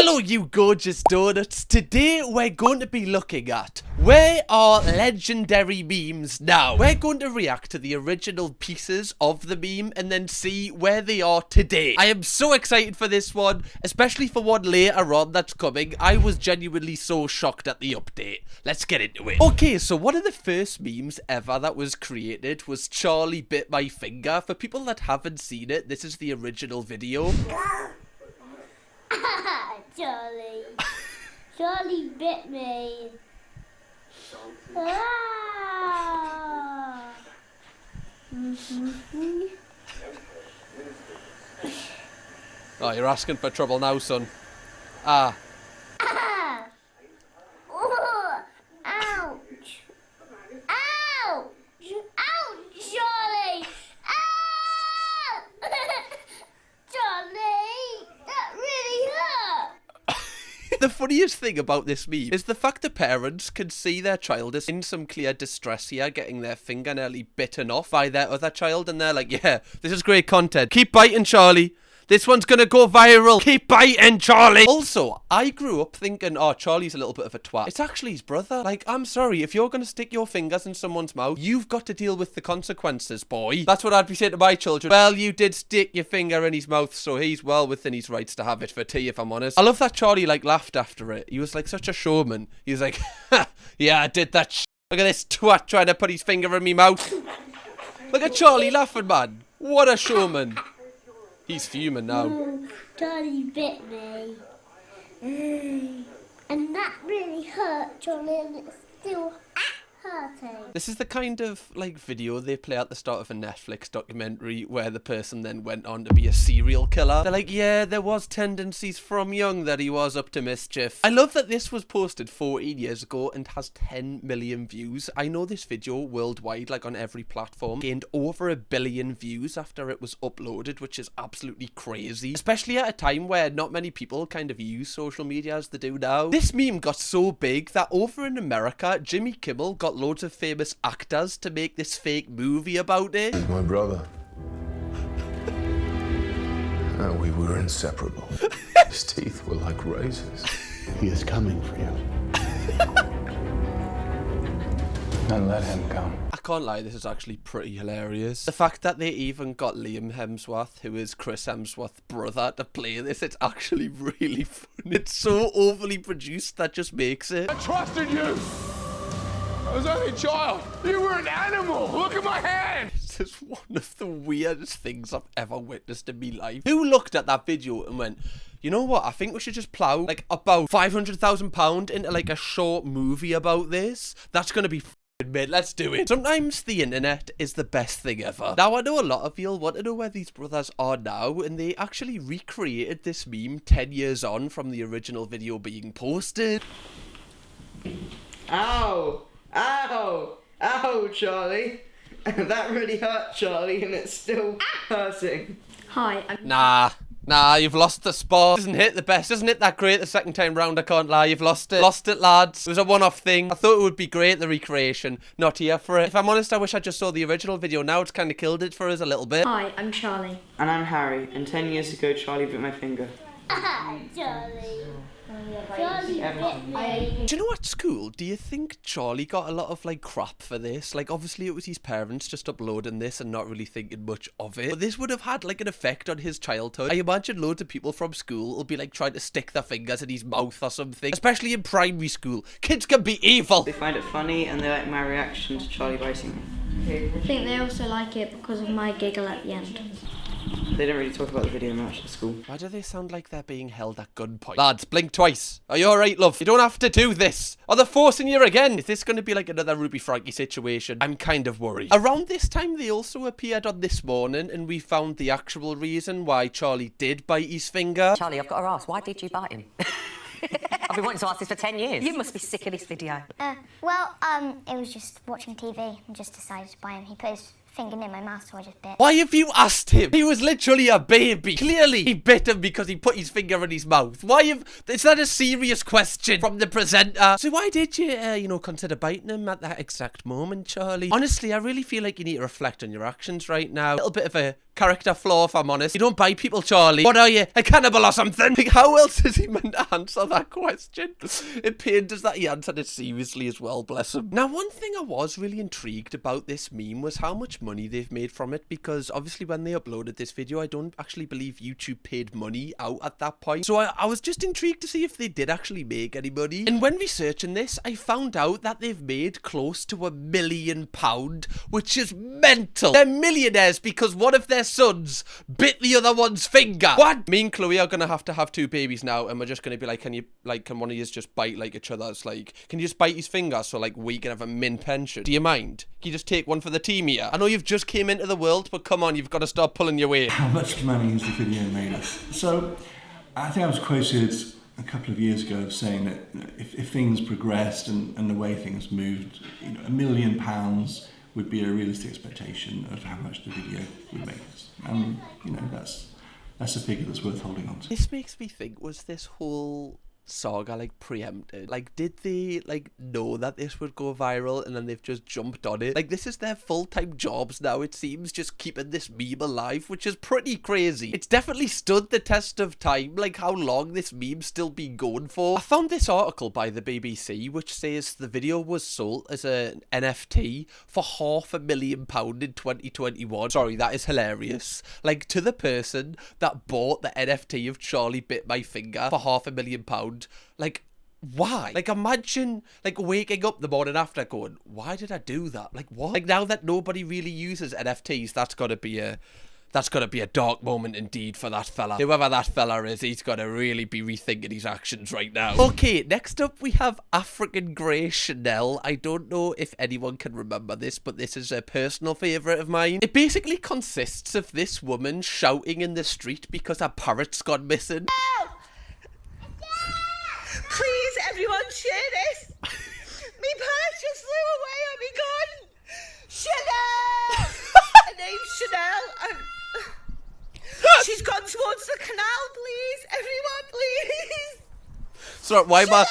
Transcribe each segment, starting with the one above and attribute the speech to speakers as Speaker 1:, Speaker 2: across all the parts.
Speaker 1: Hello you gorgeous donuts. Today we're going to be looking at where are legendary memes now. We're going to react to the original pieces of the meme and then see where they are today. I am so excited for this one, especially for one later on that's coming. I was genuinely so shocked at the update. Let's get into it. Okay, so one of the first memes ever that was created was Charlie bit my finger. For people that haven't seen it, this is the original video.
Speaker 2: Charlie. Charlie bit me. Ah.
Speaker 1: Oh, you're asking for trouble now, son. Ah.
Speaker 2: Ah. Oh. Ouch. Ouch. Ouch, Charlie. Ah. Charlie, that really hurt.
Speaker 1: The funniest thing about this meme is the fact that parents can see their child is in some clear distress here, getting their finger nearly bitten off by their other child, and they're like, yeah, this is great content. Keep biting, Charlie. This one's gonna go viral. Keep biting, Charlie. Also, I grew up thinking, oh, Charlie's a little bit of a twat. It's actually his brother. Like, I'm sorry, if you're gonna stick your fingers in someone's mouth, you've got to deal with the consequences, boy. That's what I'd be saying to my children. Well, you did stick your finger in his mouth, so he's well within his rights to have it for tea, if I'm honest. I love that Charlie, like, laughed after it. He was, like, such a showman. He was like, ha, yeah, I did that sh**. Look at this twat trying to put his finger in me mouth. Look at Charlie laughing, man. What a showman. He's fuming now.
Speaker 2: Oh, Charlie bit me. And that really hurt, Charlie, and it's still hurting.
Speaker 1: This is the kind of, like, video they play at the start of a Netflix documentary where the person then went on to be a serial killer. They're like, yeah, there was tendencies from young that he was up to mischief. I love that this was posted 14 years ago and has 10 million views. I know this video worldwide, like on every platform, gained over 1 billion views after it was uploaded, which is absolutely crazy. Especially at a time where not many people kind of use social media as they do now. This meme got so big that over in America, Jimmy Kimmel got loads of famous actors to make this fake movie about it.
Speaker 3: He's my brother. We were inseparable. His teeth were like razors.
Speaker 4: He is coming for you.
Speaker 3: And let him come.
Speaker 1: I can't lie, this is actually pretty hilarious. The fact that they even got Liam Hemsworth, who is Chris Hemsworth's brother, to play this, it's actually really funny. It's so overly produced that just makes it.
Speaker 3: I trusted you! I was only a child. You were an animal. Look at my hand.
Speaker 1: This is one of the weirdest things I've ever witnessed in my life. Who looked at that video and went, you know what, I think we should just plow like about £500,000 into like a short movie about this? That's gonna be f***ing mid. Let's do it. Sometimes the internet is the best thing ever. Now I know a lot of you want to know where these brothers are now, and they actually recreated this meme 10 years on from the original video being posted.
Speaker 5: Ow! Ow! Ow, Charlie! That really hurt, Charlie, and it's still hurting.
Speaker 2: Hi,
Speaker 1: Nah, you've lost the spot. Doesn't hit the best. Doesn't hit that great the second time round, I can't lie. You've lost it. Lost it, lads. It was a one-off thing. I thought it would be great, the recreation. Not here for it. If I'm honest, I wish I just saw the original video. Now it's kind of killed it for us a little bit.
Speaker 6: Hi, I'm Charlie.
Speaker 5: And I'm Harry, and 10 years ago, Charlie bit my finger.
Speaker 2: Charlie. Charlie bit me.
Speaker 1: Do you know at school, do you think Charlie got a lot of like crap for this? Like obviously it was his parents just uploading this and not really thinking much of it. But this would have had like an effect on his childhood. I imagine loads of people from school will be like trying to stick their fingers in his mouth or something. Especially in primary school. Kids can be evil.
Speaker 5: They find it funny, and they like my reaction to Charlie biting me.
Speaker 6: I think they also like it because of my giggle at the end.
Speaker 5: They don't really talk about the video much at school.
Speaker 1: Why do they sound like they're being held at gunpoint? Lads, blink twice. Are you alright, love? You don't have to do this. Are they forcing you again? Is this going to be like another Ruby Frankie situation? I'm kind of worried. Around this time, they also appeared on This Morning, and we found the actual reason why Charlie did bite his finger.
Speaker 7: Charlie, I've got to ask, why did you bite him? I've been wanting to ask this for 10 years. You must be sick of this video.
Speaker 2: It was just watching TV and just decided to buy him. He put his finger in my mouth, so I just bit.
Speaker 1: Why have you asked him? He was literally a baby. Clearly, he bit him because he put his finger in his mouth. Why have... Is that a serious question from the presenter? So why did you, consider biting him at that exact moment, Charlie? Honestly, I really feel like you need to reflect on your actions right now. A little bit of a character flaw, if I'm honest. You don't bite people, Charlie. What are you, a cannibal or something? Like, how else is he meant to answer that question? It pained us that he answered it seriously as well, bless him. Now, one thing I was really intrigued about this meme was how much money they've made from it, because obviously when they uploaded this video, I don't actually believe YouTube paid money out at that point. So I was just intrigued to see if they did actually make any money. And when researching this, I found out that they've made close to £1 million, which is mental. They're millionaires because one of their sons bit the other one's finger. What? Me and Chloe are gonna have to have 2 babies now, and we're just gonna be like, can one of you just bite like each other's, like, can you just bite his finger so like we can have a min pension? Do you mind? Can you just take one for the team here? I know you've just came into the world, but come on, you've got to start pulling your weight.
Speaker 8: How much money has the video made us? So, I think I was quoted a couple of years ago saying that if things progressed and the way things moved, £1 million would be a realistic expectation of how much the video would make us. And, that's a figure that's worth holding on to.
Speaker 1: This makes me think, was this whole saga like preempted? Like, did they like know that this would go viral and then they've just jumped on it? Like, this is their full-time jobs now, it seems, just keeping this meme alive, which is pretty crazy. It's definitely stood the test of time, like how long this meme's still been going for. I found this article by the BBC which says the video was sold as an NFT for £500,000 in 2021. Sorry, that is hilarious. Like, to the person that bought the NFT of Charlie Bit My Finger for £500,000, like, why? Like, imagine like waking up the morning after going, why did I do that? Like, what? Like, now that nobody really uses NFTs, that's gotta be a dark moment indeed for that fella. Whoever that fella is, he's gotta really be rethinking his actions right now. Okay, next up we have African Grey Chanel. I don't know if anyone can remember this, but this is a personal favourite of mine. It basically consists of this woman shouting in the street because her parrot's gone missing.
Speaker 9: Please, everyone, share this. Me parrot just flew away on me gun. Chanel! Her name's Chanel. And she's gone towards the canal, please. Everyone, please.
Speaker 1: Sorry, why am I...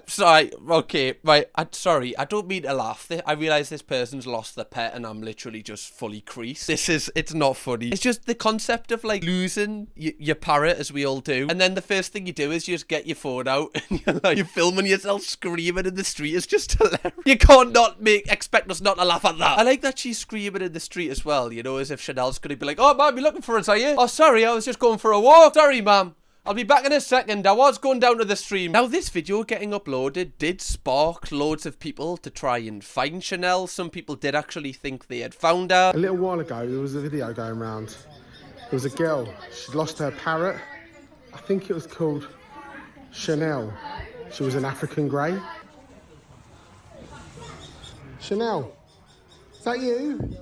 Speaker 1: Sorry, okay, right, sorry, I don't mean to laugh. I realise this person's lost their pet and I'm literally just fully creased. It's not funny. It's just the concept of like losing your parrot, as we all do, and then the first thing you do is you just get your phone out and you're filming yourself screaming in the street. It's just hilarious. You can't expect us not to laugh at that. I like that she's screaming in the street as well, as if Chanel's gonna be like, oh, ma'am, you're looking for us, are you? Oh, sorry, I was just going for a walk. Sorry, ma'am. I'll be back in a second. I was going down to the stream. Now, this video getting uploaded did spark loads of people to try and find Chanel. Some people did actually think they had found her.
Speaker 10: A little while ago, there was a video going around. There was a girl. She'd lost her parrot. I think it was called Chanel. She was an African grey. Chanel, is that you?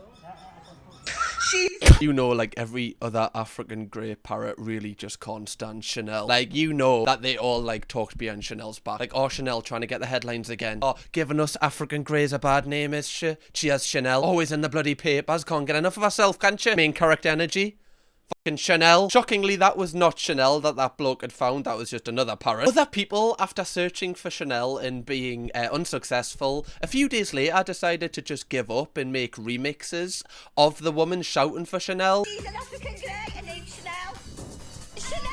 Speaker 1: Like every other African grey parrot really just can't stand Chanel. Like, that they all like talked behind Chanel's back. Like, oh, Chanel trying to get the headlines again. Oh, giving us African greys a bad name, is she? She has Chanel. Always in the bloody papers. Can't get enough of herself, can't she? Main character energy. Fucking Chanel. Shockingly, that was not Chanel that bloke had found. That was just another parrot. Other people, after searching for Chanel and being unsuccessful, a few days later decided to just give up and make remixes of the woman shouting for Chanel.
Speaker 9: She's an African grey and named Chanel. Chanel!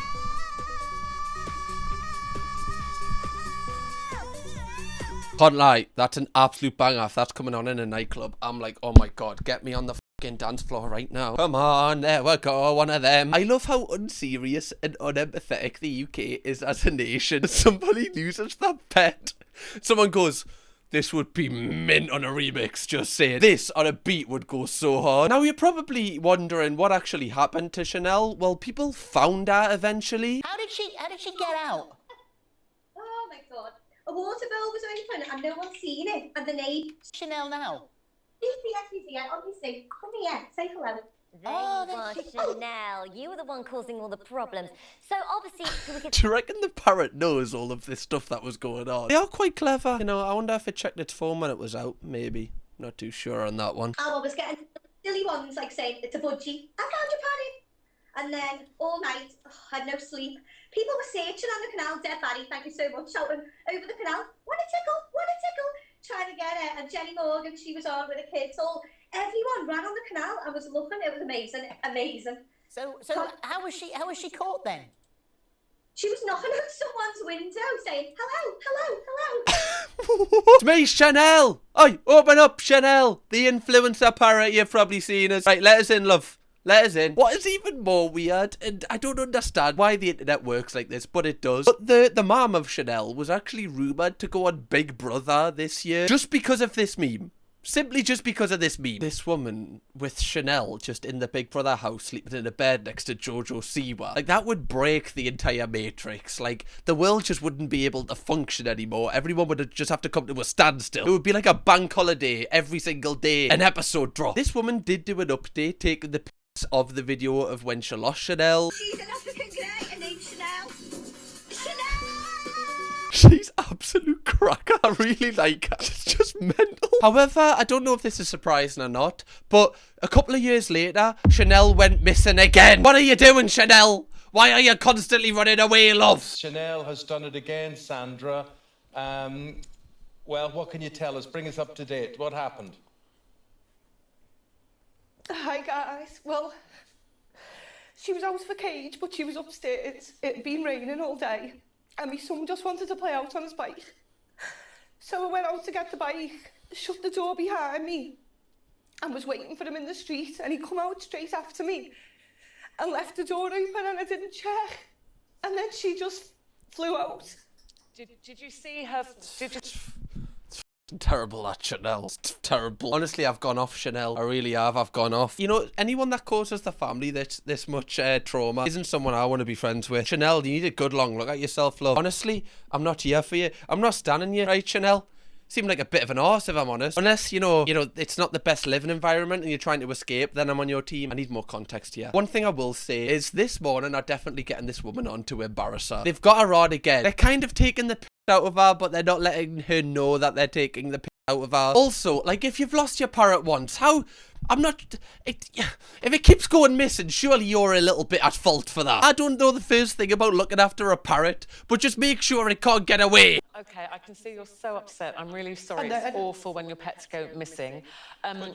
Speaker 1: Can't lie, that's an absolute banger. If that's coming on in a nightclub, I'm like, oh my god, get me on the dance floor right now. Come on, there we go, one of them. I love how unserious and unempathetic the UK is as a nation. Somebody loses their pet. Someone goes, this would be mint on a remix, just saying. This on a beat would go so hard. Now, you're probably wondering what actually happened to Chanel. Well, people found her eventually.
Speaker 11: How did she get out?
Speaker 9: Oh my god. A water bill was open and no one's seen it. And the name
Speaker 11: Chanel now.
Speaker 9: Yes, obviously. Come here, say hello.
Speaker 12: There you are, Chanel. You were the one causing all the problems. So obviously, we could...
Speaker 1: Do you reckon the parrot knows all of this stuff that was going on? They are quite clever. I wonder if it checked its phone when it was out. Maybe. Not too sure on that one.
Speaker 9: I was getting silly ones like saying, it's a budgie. I found your parrot. And then all night, I had no sleep. People were searching on the canal, dead Barry, thank you so much, shouting over the canal, want a tickle, trying to get it. And Jenny Morgan, she was on with the kids, all
Speaker 13: Everyone ran on the canal and was looking. It was amazing, amazing.
Speaker 11: So how was she caught then?
Speaker 13: She was knocking on someone's window saying, hello, hello, hello.
Speaker 1: It's me, Chanel. Oi, open up, Chanel. The influencer parrot, you've probably seen us. Right, let us in, love. Let us in. What is even more weird, and I don't understand why the internet works like this, but it does. But the mom of Chanel was actually rumoured to go on Big Brother this year just because of this meme. Simply just because of this meme. This woman with Chanel just in the Big Brother house sleeping in a bed next to Jojo Siwa. Like, that would break the entire Matrix. Like, the world just wouldn't be able to function anymore. Everyone would just have to come to a standstill. It would be like a bank holiday every single day. An episode drop. This woman did do an update taking the pics of the video of when she lost Chanel.
Speaker 13: She's an African girl, her name's Chanel.
Speaker 1: She's absolute cracker. I really like her. It's just mental. However, I don't know if this is surprising or not, but a couple of years later, Chanel went missing again. What are you doing, Chanel? Why are you constantly running away, love?
Speaker 14: Chanel has done it again, Sandra. Well, what can you tell us? Bring us up to date. What happened?
Speaker 15: Hi, guys. Well, she was out of a cage, but she was upstairs. It had been raining all day. And my son just wanted to play out on his bike. So I went out to get the bike, shut the door behind me, and was waiting for him in the street, and he come out straight after me and left the door open, and I didn't check. And then she just flew out.
Speaker 16: Did you see her?
Speaker 1: Terrible, that Chanel. It's terrible. Honestly, I've gone off Chanel. I really have. I've gone off. You know, anyone that causes the family this much trauma isn't someone I want to be friends with. Chanel, you need a good long look at yourself, love. Honestly, I'm not here for you. I'm not standing you, right, Chanel? Seem like a bit of an arse, if I'm honest. Unless, you know, it's not the best living environment and you're trying to escape, then I'm on your team. I need more context here. One thing I will say is this morning are definitely getting this woman on to embarrass her. They've got her on again. They're kind of taking the piss out of her, but they're not letting her know that they're taking the piss out of her. Also, like, if you've lost your parrot once, how... if it keeps going missing, surely you're a little bit at fault for that. I don't know the first thing about looking after a parrot, but just make sure it can't get away.
Speaker 16: Okay, I can see you're so upset. I'm really sorry. It's awful when your pets go missing.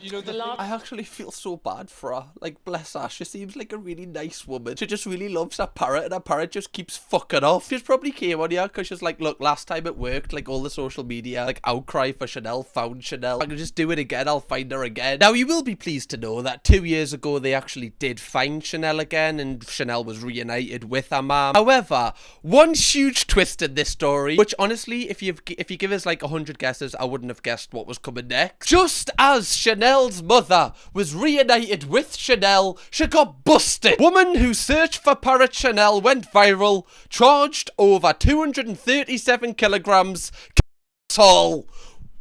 Speaker 14: You know,
Speaker 1: I actually feel so bad for her. Like, bless her. She seems like a really nice woman. She just really loves her parrot, and her parrot just keeps fucking off. She's probably came on here because she's like, look, last time it worked, like all the social media, like outcry for Chanel, found Chanel. I can just do it again. I'll find her again. Now, you will be pleased to know that 2 years ago, they actually did find Chanel again, and Chanel was reunited with her mom. However, one huge twist in this story, which honestly, if you give us like 100 guesses, I wouldn't have guessed what was coming next. Just as Chanel's mother was reunited with Chanel, she got busted. Woman who searched for parrot Chanel went viral, charged over 237 kilograms. Asshole.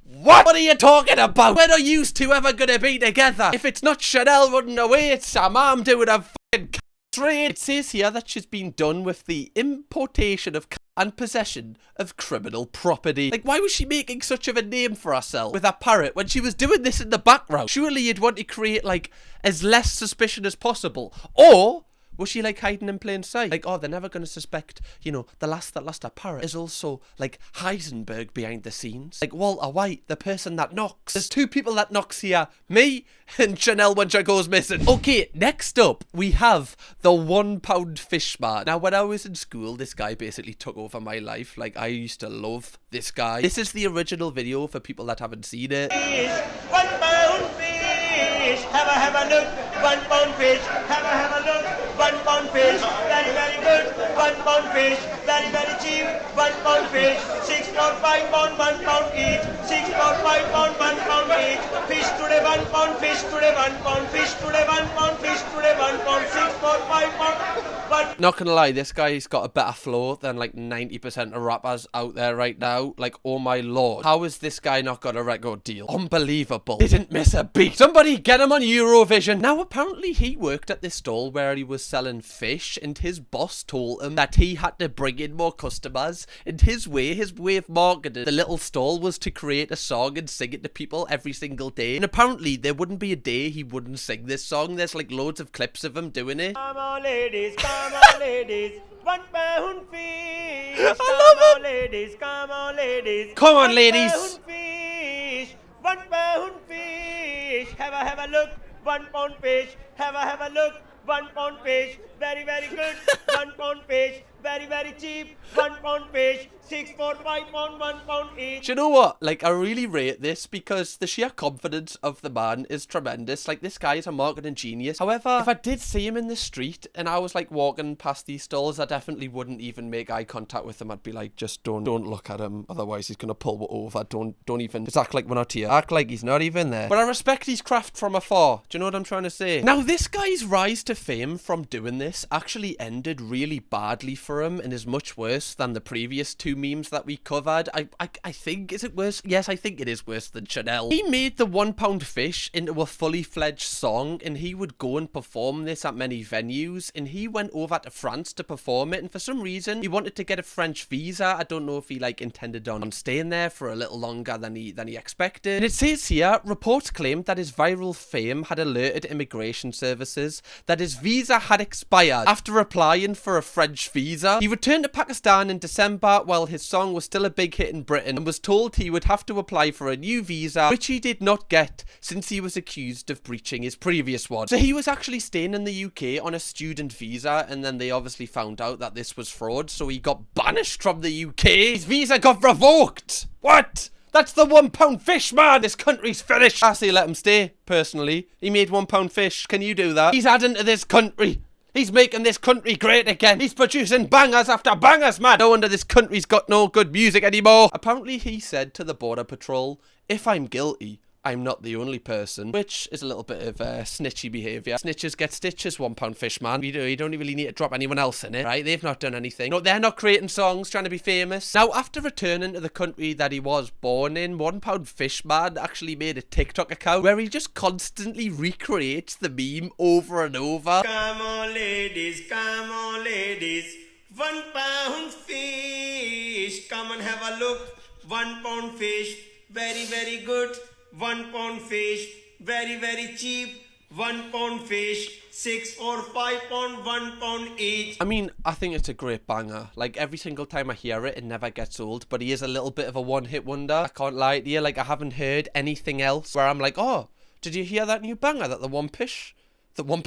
Speaker 1: What are you talking about? When are you two ever gonna be together? If it's not Chanel running away, it's her mom doing a fucking trade. It says here that she's been done with the importation of and possession of criminal property. Like, why was she making such of a name for herself with a parrot when she was doing this in the background? Surely you'd want to create, like, as less suspicion as possible. Or was she, like, hiding in plain sight? Like, oh, they're never going to suspect, you know, the lass that lost her parrot is also, like, Heisenberg behind the scenes. Like, Walter White, the person that knocks. There's two people that knocks here. Me and Chanel when she goes missing. Okay, next up, we have the £1 fish man. Now, when I was in school, this guy basically took over my life. Like, I used to love this guy. This is the original video for people that haven't seen it.
Speaker 17: £1 fish, have a look. £1 fish, have a look. £1 fish, very, very good. £1 fish, very, very cheap. £1 fish, £6.5 £1 each. £6.5 £1 each. Fish today, £1 fish today, £1 fish today, £1 fish today, £1 £6.5
Speaker 1: Not gonna lie, this guy's got a better flow than like 90% of rappers out there right now. Like, oh my lord, how has this guy not got a record deal? Unbelievable. Didn't miss a beat. Somebody get him on Eurovision. Now, apparently he worked at this stall where he was selling fish, and his boss told him that he had to bring in more customers, and his way of marketing the little stall was to create a song and sing it to people every single day. And apparently there wouldn't be a day he wouldn't sing this song. There's like loads of clips of him doing it.
Speaker 17: Come on, ladies, come on, ladies. £1 fish.
Speaker 1: I love it.
Speaker 17: Ladies, come on, ladies.
Speaker 1: Come on, ladies.
Speaker 17: £1 fish. £1 fish. have a look. £1 fish. Have a look. £1 fish. Very, very good. £1 fish. Very, very cheap. £1 fish. 6, 4, 5 pound, £1 each.
Speaker 1: Do you know what? Like, I really rate this because the sheer confidence of the man is tremendous. Like, this guy is a marketing genius. However, if I did see him in the street and I was like walking past these stalls, I definitely wouldn't even make eye contact with him. I'd be like, just don't look at him. Otherwise, he's gonna pull over. Don't even just act like we're not here. Act like he's not even there. But I respect his craft from afar. Do you know what I'm trying to say? Now, this guy's rise to fame from doing this actually ended really badly for him and is much worse than the previous two memes that we covered. I think, is it worse? Yes, I think it is worse than Chanel. He made the £1 fish into a fully fledged song, and he would go and perform this at many venues, and he went over to France to perform it, and for some reason he wanted to get a French visa. I don't know if he like intended on staying there for a little longer than he expected. And it says here, reports claimed that his viral fame had alerted immigration services that his visa had expired. After applying for a French visa, he returned to Pakistan in December while his song was still a big hit in Britain, and was told he would have to apply for a new visa, which he did not get since he was accused of breaching his previous one. So he was actually staying in the UK on a student visa, and then they obviously found out that this was fraud, so he got banished from the UK. His visa got revoked. What? That's the £1 fish, man! This country's finished! I say let him stay, personally. He made £1 fish. Can you do that? He's adding to this country. He's making this country great again. He's producing bangers after bangers, man. No wonder this country's got no good music anymore. Apparently, he said to the Border Patrol, if I'm guilty, I'm not the only person, which is a little bit of snitchy behaviour. Snitches get stitches, £1 fish, man. You don't really need to drop anyone else in it, right? They've not done anything. No, they're not creating songs, trying to be famous. Now, after returning to the country that he was born in, £1 fish man actually made a TikTok account where he just constantly recreates the meme over and over.
Speaker 17: Come on, ladies, £1 fish. Come and have a look. £1 fish. Very, very good. £1 fish, very, very cheap. £1 fish, 6 or 5 pound, £1 each.
Speaker 1: I mean, I think it's a great banger. Like, every single time I hear it, it never gets old. But he is a little bit of a one-hit wonder. I can't lie to you. Like, I haven't heard anything else where I'm like, oh, did you hear that new banger that the one fish man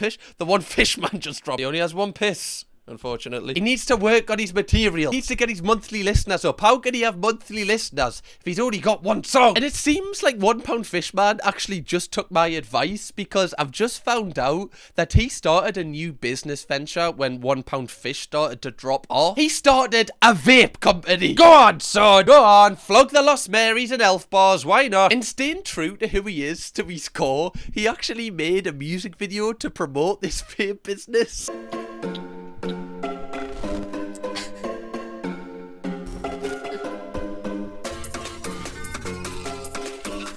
Speaker 1: just dropped? He only has one piss. Unfortunately. He needs to work on his material. He needs to get his monthly listeners up. How can he have monthly listeners if he's only got one song? And it seems like £1 fish man actually just took my advice, because I've just found out that he started a new business venture when £1 fish started to drop off. He started a vape company. Go on, son. Go on. Flog the Lost Marys and Elf bars. Why not? And staying true to who he is, to his core, he actually made a music video to promote this vape business.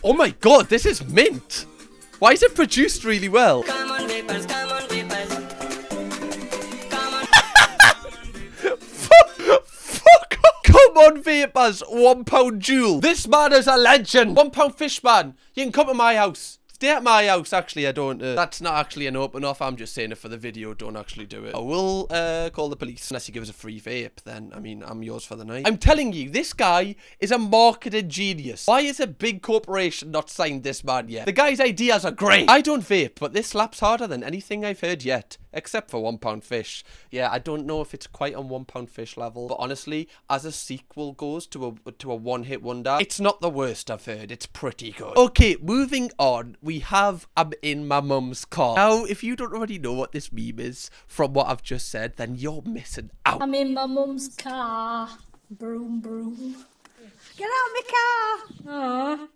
Speaker 1: Oh my god, this is mint! Why is it produced really well?
Speaker 17: Come on, vapors, come on, vapors. Come on.
Speaker 1: Fuck off! Come on, vapors, £1 jewel. This man is a legend. £1 fish man. You can come to my house. Stay at my house. Actually, I don't. That's not actually an open offer. I'm just saying it for the video. Don't actually do it. I will call the police. Unless you give us a free vape, then, I mean, I'm yours for the night. I'm telling you, this guy is a marketing genius. Why is a big corporation not signed this man yet? The guy's ideas are great. I don't vape, but this slaps harder than anything I've heard yet. Except for £1 fish. Yeah, I don't know if it's quite on £1 fish level. But honestly, as a sequel goes to a one-hit wonder, it's not the worst I've heard. It's pretty good. Okay, moving on. We have I'm in my mum's car. Now, if you don't already know what this meme is from what I've just said, then you're missing out.
Speaker 6: I'm in my mum's car. Broom, broom. Get out of my car. Aww.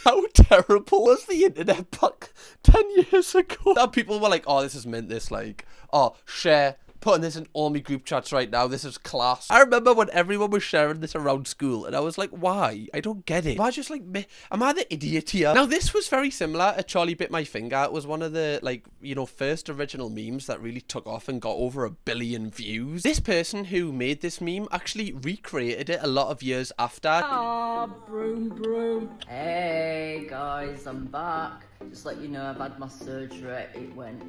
Speaker 1: How terrible was the internet back 10 years ago? That people were like, oh, this is mint, this, like, oh, share, putting this in all my group chats right now, this is class. I remember when everyone was sharing this around school, and I was like, why? I don't get it. Am I just like, am I the idiot here? Now, this was very similar to Charlie Bit My Finger. It was one of the, like, you know, first original memes that really took off and got over 1 billion views. This person who made this meme actually recreated it a lot of years after.
Speaker 6: Ah, broom, broom.
Speaker 18: Hey guys, I'm back. Just let you know I've had my surgery. It went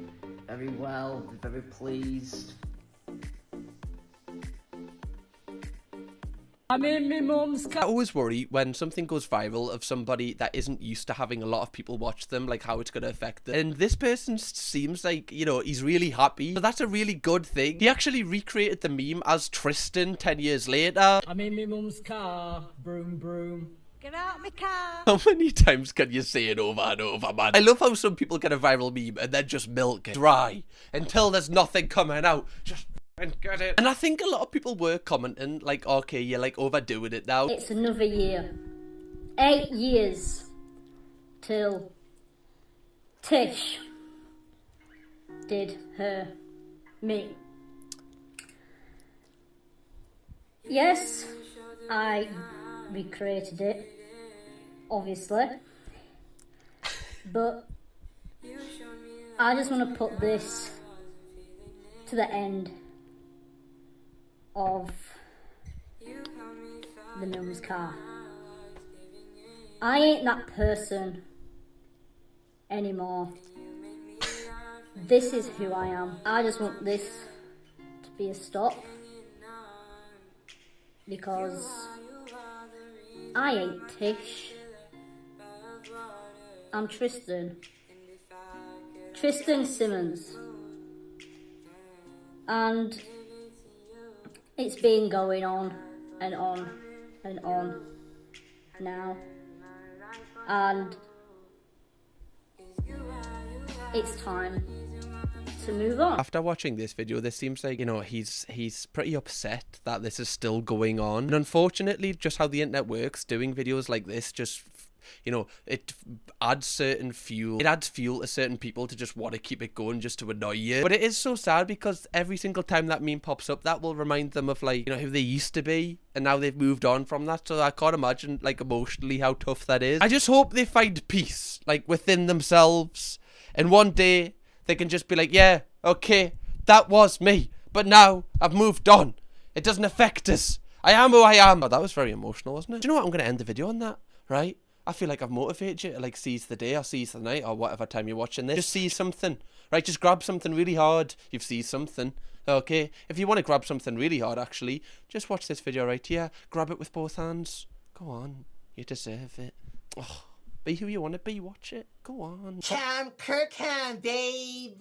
Speaker 18: very well. I'm very pleased.
Speaker 6: I'm in my mum's car.
Speaker 1: I always worry when something goes viral of somebody that isn't used to having a lot of people watch them, like how it's going to affect them. And this person seems like, you know, he's really happy. So that's a really good thing. He actually recreated the meme as Tristan 10 years later.
Speaker 6: I'm in my mum's car. Broom, broom. Get out my car.
Speaker 1: How many times can you say it over and over, man? I love how some people get a viral meme and then just milk it dry until there's nothing coming out. Just and get it. And I think a lot of people were commenting like, okay, you're like overdoing it now.
Speaker 19: It's another year. 8 years till Tish did her me. Yes, I recreated it, obviously, but I just want to put this to the end of the mum's car. I ain't that person anymore. This is who I am. I just want this to be a stop, because I ain't Tish. I'm Tristan. Tristan Simmons. And it's been going on and on and on now. And it's time to move on.
Speaker 1: After watching this video, this seems like, you know, he's pretty upset that this is still going on. And unfortunately, just how the internet works, doing videos like this just, you know, it adds certain fuel. It adds fuel to certain people to just want to keep it going just to annoy you. But it is so sad because every single time that meme pops up, that will remind them of, like, you know, who they used to be. And now they've moved on from that. So I can't imagine, like, emotionally how tough that is. I just hope they find peace, like, within themselves. And one day they can just be like, yeah, okay, that was me. But now I've moved on. It doesn't affect us. I am who I am. Oh, that was very emotional, wasn't it? Do you know what? I'm going to end the video on that, right? I feel like I've motivated you to, like, seize the day or seize the night or whatever time you're watching this. Just seize something, right? Just grab something really hard. You've seized something, okay? If you want to grab something really hard, actually, just watch this video right here. Grab it with both hands. Go on. You deserve it. Oh, be who you want to be. Watch it. Go on.
Speaker 11: Kirkham, baby.